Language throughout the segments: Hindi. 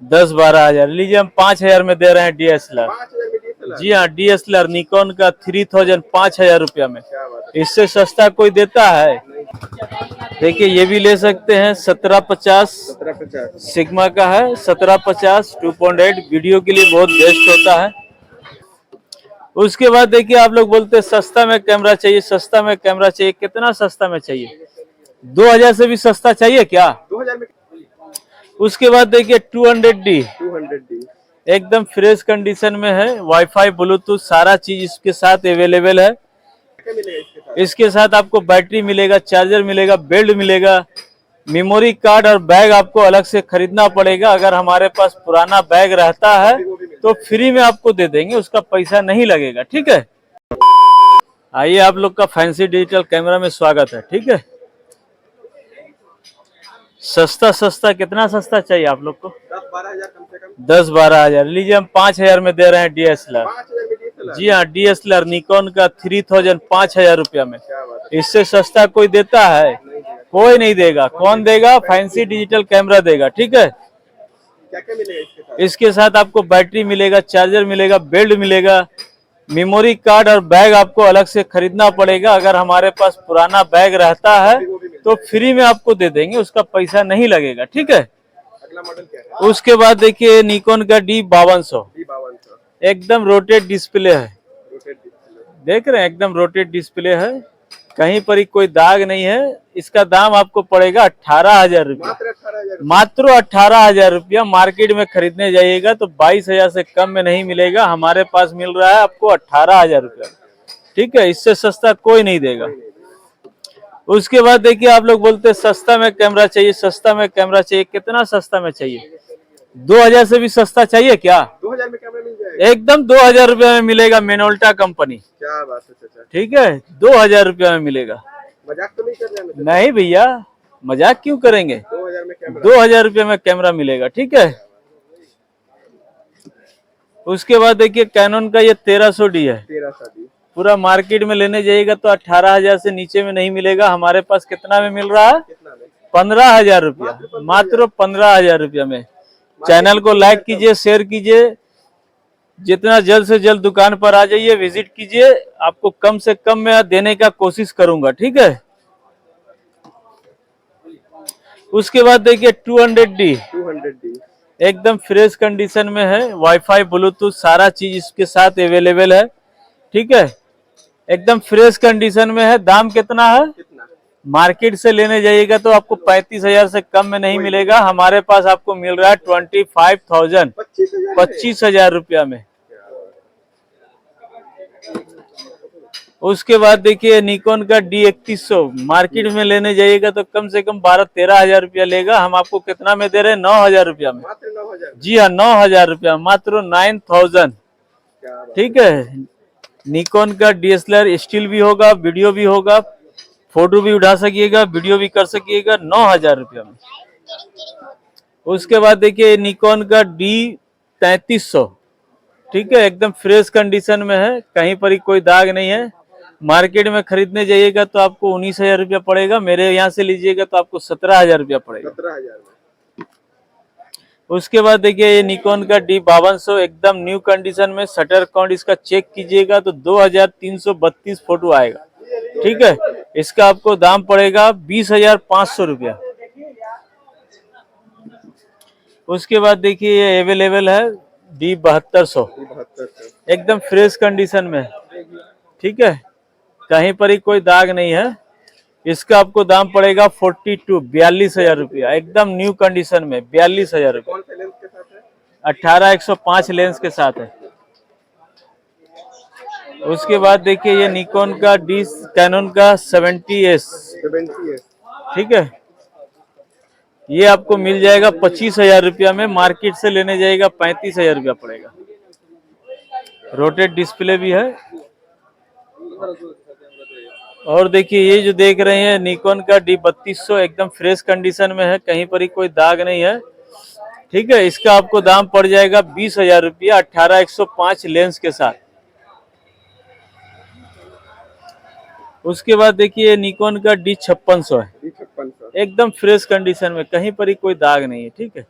10-12 हजार लीजिए, हम 5 हजार में दे रहे हैं DSLR। 5,000 में DSLR? जी हाँ, DSLR निकॉन का 3000 5,000 रुपया में। क्या बात है। इससे सस्ता कोई देता है? देखिए ये भी ले सकते हैं 1750 1750 सिग्मा का है, 1750 2.8 वीडियो के लिए बहुत बेस्ट होता है। उसके बाद देखिए आप लोग बोलते हैं सस्ता में कैमरा चाहिए, सस्ता में कैमरा चाहिए। कितना सस्ता में चाहिए? 2000 से भी सस्ता चाहिए क्या? 2000 में। उसके बाद देखिए 200D 200D एकदम फ्रेश कंडीशन में है, वाईफाई ब्लूटूथ सारा चीज इसके साथ अवेलेबल है। क्या मिलेगा इसके साथ? इसके साथ आपको बैटरी मिलेगा, चार्जर मिलेगा, बेल्ट मिलेगा, मेमोरी कार्ड और बैग आपको अलग से खरीदना पड़ेगा। अगर हमारे पास पुराना बैग रहता है तो फ्री में आपको दे देंगे, उसका पैसा नहीं लगेगा। ठीक है, आइए आप लोग का फैंसी डिजिटल कैमरा में स्वागत है। ठीक है, सस्ता सस्ता कितना सस्ता चाहिए आप लोग को? 10-12 हजार कम से कम। 10-12 हजार लीजिए, हम 5 हजार में दे रहे हैं DSLR। 5,000 में DSLR? जी हाँ, DSLR निकॉन का 3000 5,000 रुपया में। क्या बात है। इससे सस्ता कोई देता है? कोई नहीं देगा। कौन देगा? फैंसी डिजिटल कैमरा देगा। ठीक है, क्या क्या मिलेगा इसके साथ? इसके साथ आपको बैटरी मिलेगा, चार्जर मिलेगा, बेल्ट मिलेगा, मेमोरी कार्ड और बैग आपको अलग से खरीदना पड़ेगा। अगर हमारे पास पुराना बैग रहता है तो फ्री में आपको दे देंगे, उसका पैसा नहीं लगेगा। ठीक है, अगला मॉडल क्या है? उसके बाद देखिए निकॉन का D5200 D5200 एकदम रोटेट डिस्प्ले है। Rotate display. देख रहे हैं, एकदम रोटेट डिस्प्ले है, कहीं पर ही कोई दाग नहीं है। इसका दाम आपको पड़ेगा 18,000 रुपया, मात्र 18,000। मात्र 18,000 रुपया। मार्केट में खरीदने जाइएगा तो 22,000 से कम में नहीं मिलेगा, हमारे पास मिल रहा है आपको 18,000 रुपया। ठीक है, इससे सस्ता कोई नहीं देगा। उसके बाद देखिए आप लोग बोलते हैं सस्ता में कैमरा चाहिए, सस्ता में कैमरा चाहिए। कितना सस्ता में चाहिए? 2000 से भी सस्ता चाहिए क्या? 2000 में कैमरा मिल जाएगा? एकदम 2000 रुपया में मिलेगा, मिनोल्टा कंपनी। क्या बात है चाचा। ठीक है, 2000 रुपया में मिलेगा। मजाक तो नहीं कर रहे हैं? नहीं भैया, मजाक क्यों करेंगे? 2000 में कैमरा। 2000 रुपये में कैमरा मिलेगा। ठीक है, उसके बाद देखिए कैनन का ये 1300D है। 1300D पूरा मार्केट में लेने जाइएगा तो 18,000 से नीचे में नहीं मिलेगा, हमारे पास कितना में मिल रहा है? कितना में? 15,000 रुपया, मात्र 15,000 रुपया में। चैनल को लाइक कीजिए, शेयर कीजिए, जितना जल्द से जल्द दुकान पर आ जाइए, विजिट कीजिए, आपको कम से कम में देने का कोशिश करूंगा। ठीक है, उसके बाद देखिए 200D 200D एकदम फ्रेश कंडीशन में है, वाईफाई ब्लूटूथ सारा चीज इसके साथ अवेलेबल है। ठीक है, एकदम फ्रेश कंडीशन में है। दाम कितना है? कितना? मार्केट से लेने जाइएगा तो आपको 35,000 से कम में नहीं मिलेगा, हमारे पास आपको मिल रहा है 25,000 25,000 रुपया में। उसके बाद देखिए निकॉन का D3100 मार्केट में लेने जाइएगा तो कम से कम 12-13 हजार रुपया लेगा, हम आपको कितना में दे रहे हैं? 9,000 रुपया में। मात्र 9,000। जी हाँ, 9,000 रुपया, मात्र 9,000। ठीक है, निकॉन का DSLR स्टिल भी होगा, वीडियो भी होगा, फोटो भी उठा सकिएगा, वीडियो भी कर सकिएगा, 9,000 रुपया में। उसके बाद देखिए निकॉन का D3300 ठीक है, एकदम फ्रेश कंडीशन में है, कहीं पर ही कोई दाग नहीं है। मार्केट में खरीदने जाइएगा तो आपको 19,000 रुपया पड़ेगा, मेरे यहाँ से लीजिएगा तो आपको 17,000 रुपया पड़ेगा। 17,000 में। उसके बाद देखिए ये निकॉन का D5200 एकदम न्यू कंडीशन में, शटर काउंट इसका चेक कीजिएगा तो 2332 फोटो आएगा। ठीक है, इसका आपको दाम पड़ेगा 20,500 रुपया। उसके बाद देखिए ये अवेलेबल है D7200 एकदम फ्रेश कंडीशन में। ठीक है, कहीं पर ही कोई दाग नहीं है, इसका आपको दाम पड़ेगा 42,000 रुपया, एकदम न्यू कंडीशन में 42,000 रुपया। कौन से लेंस के साथ है? 18-105 लेंस के साथ है। उसके बाद देखिए ये निकॉन का कैनन का 70S 70S ठीक है, ये आपको मिल जाएगा 25,000 रुपया में, मार्केट से लेने जाएगा 35,000 रुपया पड़ेगा। रोटेट डिस्प्ले भी है। और देखिए ये जो देख रहे हैं निकॉन का D3200 एकदम फ्रेश कंडीशन में है, कहीं पर ही कोई दाग नहीं है। ठीक है, इसका आपको दाम पड़ जाएगा 20,000 रुपया 18-105 लेंस के साथ। उसके बाद देखिए निकॉन का D5600 है, D5600 एकदम फ्रेश कंडीशन में, कहीं पर ही कोई दाग नहीं है। ठीक है,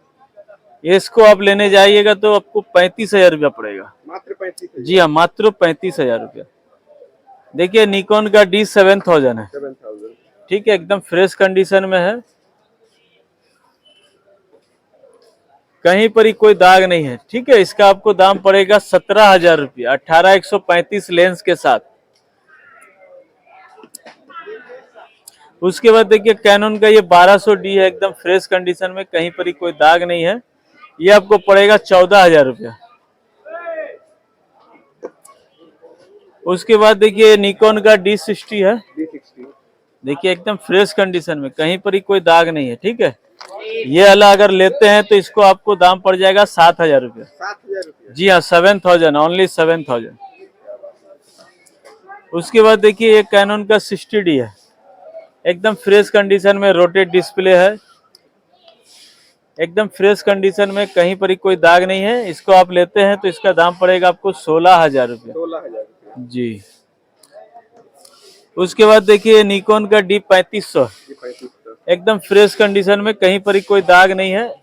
इसको आप लेने जाइएगा तो आपको 35,000 रुपया पड़ेगा। मात्र 35,000। जी हाँ, मात्र 35,000 रुपया। देखिए निकॉन का D7000 है, 7,000। ठीक है, एकदम फ्रेश कंडीशन में है, कहीं पर ही कोई दाग नहीं है, ठीक है। इसका आपको दाम पड़ेगा 17,000 रुपया, 18x135 लेंस के साथ। उसके बाद देखिए कैनन का ये 1200D है, एकदम फ्रेश कंडीशन में, कहीं पर ही कोई दाग नहीं है, ये आपको पड़ेगा 14,000 रुपया। उसके बाद देखिए निकॉन का D60 है, D60। देखिए एकदम फ्रेश कंडीशन में, कहीं पर ही कोई दाग नहीं है, ठीक है। ये वाला अगर लेते हैं तो इसको आपको दाम पड़ जाएगा 7,000 रुपया। 7,000 रुपया। जी हाँ, 7,000, ओनली 7,000। उसके बाद देखिए ये कैनन का 60D है, एकदम फ्रेश कंडीशन में, रोटेट डिस्प्ले है, एकदम फ्रेश कंडीशन में, कहीं पर ही कोई दाग नहीं है। इसको आप लेते हैं तो इसका दाम पड़ेगा आपको 16,000 रुपया। 16,000 रुपया। जी। उसके बाद देखिए निकॉन का D3500, एकदम फ्रेश कंडीशन में, कहीं पर ही कोई दाग नहीं है।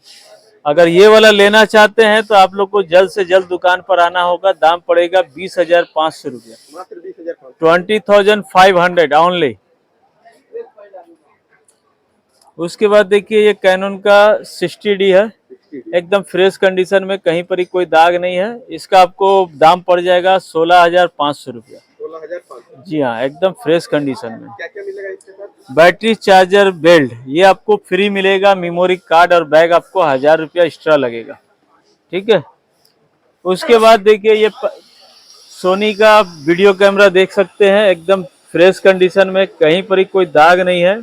अगर ये वाला लेना चाहते हैं तो आप लोग को जल्द से जल्द दुकान पर आना होगा, दाम पड़ेगा 20,500 रुपया, मात्र 20,500। 20,500 ओनली। उसके बाद देखिए ये कैनन का 60D है, एकदम फ्रेश कंडीशन में, कहीं पर ही कोई दाग नहीं है। इसका आपको दाम पड़ जाएगा 16,500 रुपया। 16,500। जी हाँ, एकदम फ्रेश कंडीशन में। क्या क्या मिलेगा इसके साथ? बैटरी चार्जर बेल्ट ये आपको फ्री मिलेगा, मेमोरी कार्ड और बैग आपको 1,000 रुपया एक्स्ट्रा लगेगा, ठीक है। उसके बाद देखिए ये सोनी का वीडियो कैमरा देख सकते हैं, एकदम फ्रेश कंडीशन में, कहीं पर ही कोई दाग नहीं है।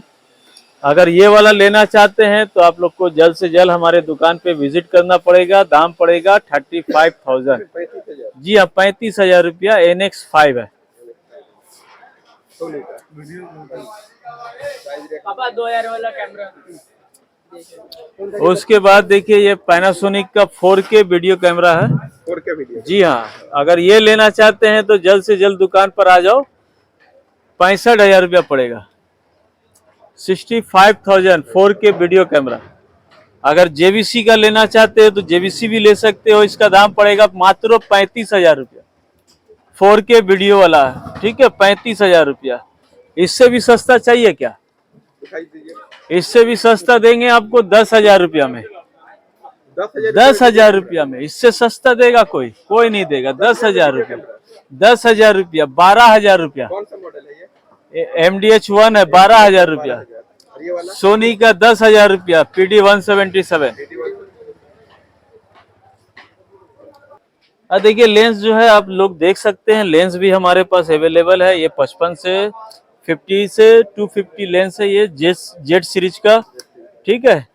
अगर ये वाला लेना चाहते हैं तो आप लोग को जल्द से जल्द हमारे दुकान पे विजिट करना पड़ेगा, दाम पड़ेगा 35,000। 35,000। जी हाँ, 35,000 रुपया। NX5 है। सोनी का। पापा 2,000 वाला कैमरा। उसके बाद देखिए ये पैनासोनिक का 4K वीडियो कैमरा है। 4K video. जी हाँ, अगर ये लेना चाहते हैं तो जल्द से जल्द दुकान पर आ जाओ, 65,000 रुपया पड़ेगा। 65,000 4K वीडियो कैमरा। अगर JVC का लेना चाहते हो तो JVC भी ले सकते हो, इसका दाम पड़ेगा मात्र 35,000 रुपया, 4K वीडियो वाला है, ठीक है, 35,000 रुपया। इससे भी सस्ता चाहिए क्या? दिखाई दीजिए। इससे भी सस्ता देंगे आपको 10,000 रुपया में। 10,000 रुपया में इससे सस्ता देगा कोई? कोई नहीं देगा। 10,000 रुपया, 10,000 रुपया, 12,000 रुपया। कौन सा मॉडल है ये? MDH1 है, 12,000 रुपया। और ये वाला? सोनी का 10,000 रुपया, PD177। देखिए लेंस जो है आप लोग देख सकते हैं, लेंस भी हमारे पास अवेलेबल है। ये 55 से 50 से 250 लेंस है, ये जेड सीरीज का, ठीक है।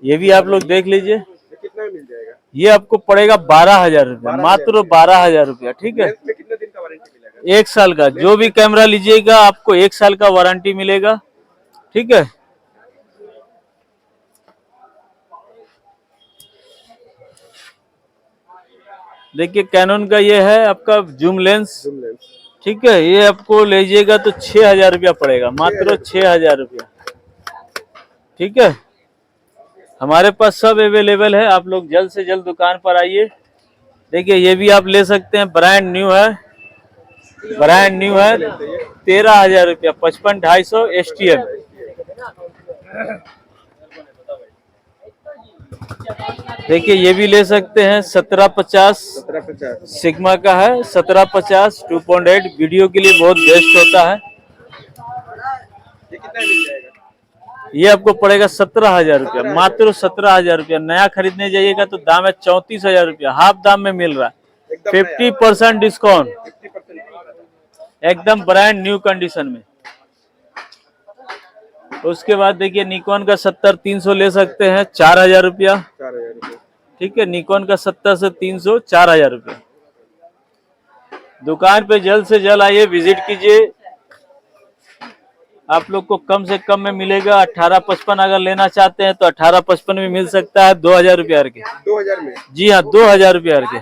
ये भी आप लोग देख लीजिए। ये कितना में मिल जाएगा? ये आपको पड़ेगा 12,000 रुपया, मात्र 12,000 रुपया, ठीक है। लेंस में कितने दिन का वारंटी मिलेगा? 1 साल का, जो भी कैमरा लीजिएगा आपको 1 साल का वारंटी मिलेगा, ठीक है। देखिए कैनन का ये है आपका जूम लेंस, जूम लेंस। ठीक है। ये आपको लीजिएगा तो 6,000 रुपया पड़ेगा, मात्र 6,000 रुपया, ठीक है। हमारे पास सब अवेलेबल है, आप लोग जल्द से जल्द दुकान पर आइए। देखिए ये भी आप ले सकते हैं, ब्रांड न्यू है, ब्रांड न्यू है, 13,000 रुपया, 55-250 STM। देखिए ये भी ले सकते हैं, 1750 1750। सिग्मा का है, 1750 2.8 वीडियो के लिए बहुत बेस्ट होता है। ये कितना में मिल जाएगा? ये आपको पड़ेगा 17,000 रुपया, मात्र 17,000 रुपया। नया खरीदने जाइएगा तो दाम है 34,000 रुपया, हाफ दाम में मिल रहा है, 50% डिस्काउंट, 50%। एकदम ब्रांड न्यू कंडीशन में। उसके बाद देखिए निकॉन का 70-300 ले सकते हैं, 4,000 रुपया, 4,000 रुपये। ठीक है। निकॉन का 70 से 300, 4,000 रुपया। दुकान पे जल्द से जल्द आइए, विजिट कीजिए, आप लोग को कम से कम में मिलेगा। 1855 अगर लेना चाहते हैं तो 1855 में मिल सकता है, 2,000 रुपया के। 2,000 में? जी हाँ, 2,000 रुपया के।